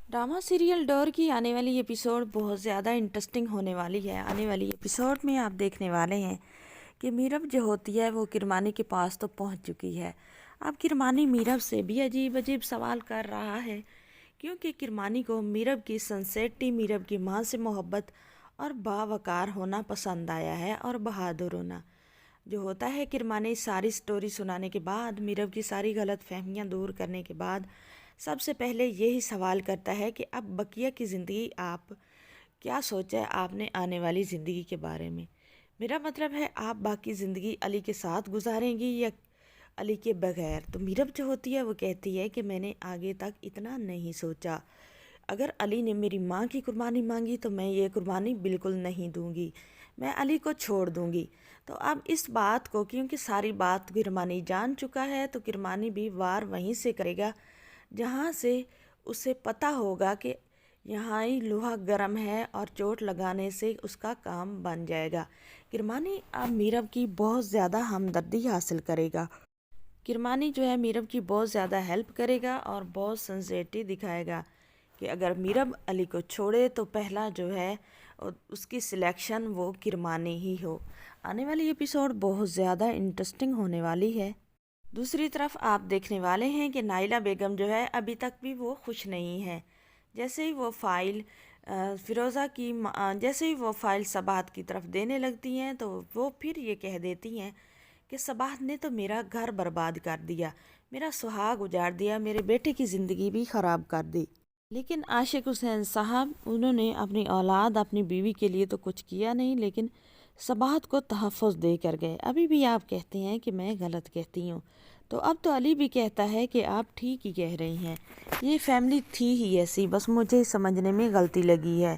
Drama serial door की आने वाली एपिसोड बहुत ज़्यादा इंटरेस्टिंग होने वाली है। आने वाली एपिसोड में आप देखने वाले हैं कि मीरब जो होती है वो किरमानी के पास तो पहुंच चुकी है। अब किरमानी मीरब से भी अजीब अजीब सवाल कर रहा है, क्योंकि किरमानी को मीरब की सिंसेरिटी, मीरब की माँ से मोहब्बत और बावकार होना पसंद आया है और बहादुर होना जो होता है। किरमानी सारी स्टोरी सुनाने के बाद, मीरब की सारी गलत फहमियाँ दूर करने के बाद सबसे पहले यही सवाल करता है कि अब बकिया की ज़िंदगी आप क्या सोचा है आपने आने वाली ज़िंदगी के बारे में। मेरा मतलब है आप बाकी ज़िंदगी अली के साथ गुजारेंगी या अली के बगैर। तो मीरब जो होती है वो कहती है कि मैंने आगे तक इतना नहीं सोचा। अगर अली ने मेरी माँ की कुर्बानी मांगी तो मैं ये कुर्बानी बिल्कुल नहीं दूंगी, मैं अली को छोड़ दूंगी। तो अब इस बात को, क्योंकि सारी बात किरमानी जान चुका है, तो किरमानी भी वार वहीं से करेगा जहाँ से उसे पता होगा कि यहाँ ही लोहा गर्म है और चोट लगाने से उसका काम बन जाएगा। किरमानी अब मीरब की बहुत ज़्यादा हमदर्दी हासिल करेगा। किरमानी जो है मीरब की बहुत ज़्यादा हेल्प करेगा और बहुत सिंसेरिटी दिखाएगा कि अगर मीरब अली को छोड़े तो पहला जो है उसकी सिलेक्शन वो किरमानी ही हो। आने वाली एपिसोड बहुत ज़्यादा इंटरेस्टिंग होने वाली है। दूसरी तरफ आप देखने वाले हैं कि नाइला बेगम जो है अभी तक भी वो खुश नहीं है। जैसे ही वो फ़ाइल जैसे ही वो फ़ाइल सबात की तरफ देने लगती हैं तो वो फिर ये कह देती हैं कि सबात ने तो मेरा घर बर्बाद कर दिया, मेरा सुहाग उजाड़ दिया, मेरे बेटे की ज़िंदगी भी ख़राब कर दी। लेकिन आशिक हुसैन साहब, उन्होंने अपनी औलाद, अपनी बीवी के लिए तो कुछ किया नहीं, लेकिन सबात को तहफ़्फ़ुज़ दे कर गए। अभी भी आप कहते हैं कि मैं गलत कहती हूँ, तो अब तो अली भी कहता है कि आप ठीक ही कह रही हैं, ये फैमिली थी ही ऐसी, बस मुझे समझने में गलती लगी है।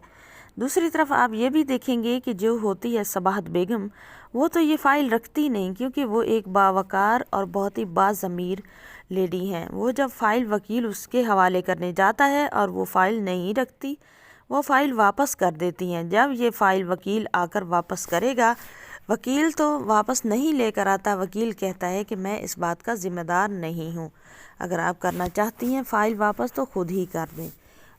दूसरी तरफ आप ये भी देखेंगे कि जो होती है सबाहत बेगम, वो तो ये फ़ाइल रखती नहीं, क्योंकि वो एक बावकार और बहुत ही बाज़मीर लेडी हैं। वो जब फ़ाइल वकील उसके हवाले करने जाता है और वो फ़ाइल नहीं रखती, वो फ़ाइल वापस कर देती हैं। जब ये फ़ाइल वकील आकर वापस करेगा, वकील तो वापस नहीं लेकर आता, वकील कहता है कि मैं इस बात का ज़िम्मेदार नहीं हूँ, अगर आप करना चाहती हैं फ़ाइल वापस तो खुद ही कर दें।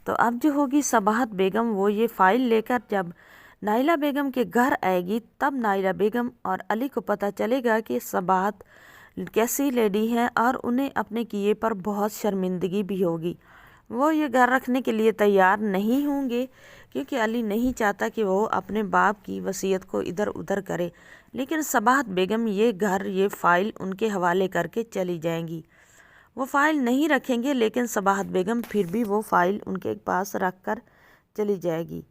तो अब जो होगी सबाहत बेगम, वो ये फ़ाइल लेकर जब नाइला बेगम के घर आएगी, तब नाइला बेगम और अली को पता चलेगा कि सबाहत कैसी लेडी हैं और उन्हें अपने किए पर बहुत शर्मिंदगी भी होगी। वो ये घर रखने के लिए तैयार नहीं होंगे, क्योंकि अली नहीं चाहता कि वो अपने बाप की वसीयत को इधर उधर करे। लेकिन सबाहत बेगम ये घर, ये फ़ाइल उनके हवाले करके चली जाएंगी। वो फ़ाइल नहीं रखेंगे, लेकिन सबाहत बेगम फिर भी वो फ़ाइल उनके पास रख कर चली जाएगी।